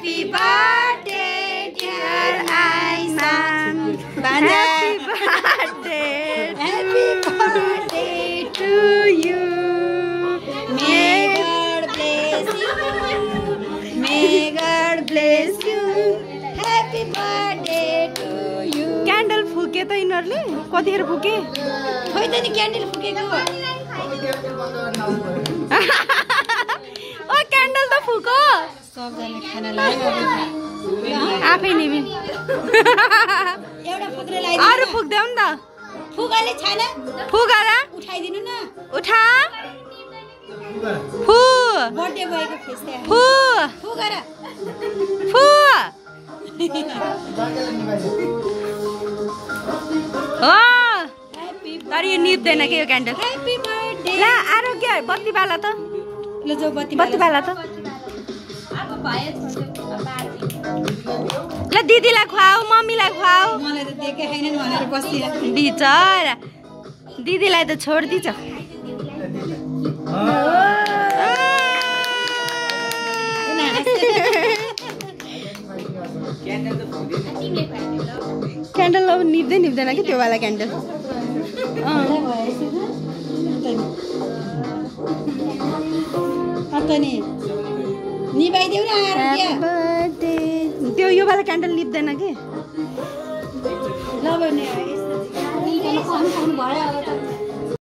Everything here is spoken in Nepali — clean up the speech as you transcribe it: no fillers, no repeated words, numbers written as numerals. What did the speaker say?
Happy birthday, dear Aiman. Happy birthday to you. May God bless you. May God bless you. Happy birthday to you. Candle फुके त यिनीहरूले कतिखेर फुके खोइ त नि क्यान्डल फुकेको ओ क्यान्डल त फुको सबजना खाना लाग्यो आफै निभि एउटा फुक्रे लगाइदिनु अरु फुक्देऊ नि त फुगाले छैन फुगार उठाइदिनु न उठा फु बर्थडे भएको फेस्टा फु फुगार फु हो तर यो निप्दैन के यो क्यान्डल ह्यापी बर्थडे ल आरोग्य बत्ती बाला त ल जो बत्ती बाला त ल दिदीलाई खुवाऊ मम्मीलाई खुवाऊ मलाई त देखे छैन भनेर बसिरहेको बिचरा दिदीलाई त छोड्दिन्छ क्यान्डल अब निप्दैन कि त्यो वाला क्यान्डल नि निभाइदेऊ न आरोग्य त्यो यो वाला क्यान्डल निप्दैन कि ल भने भयो अब त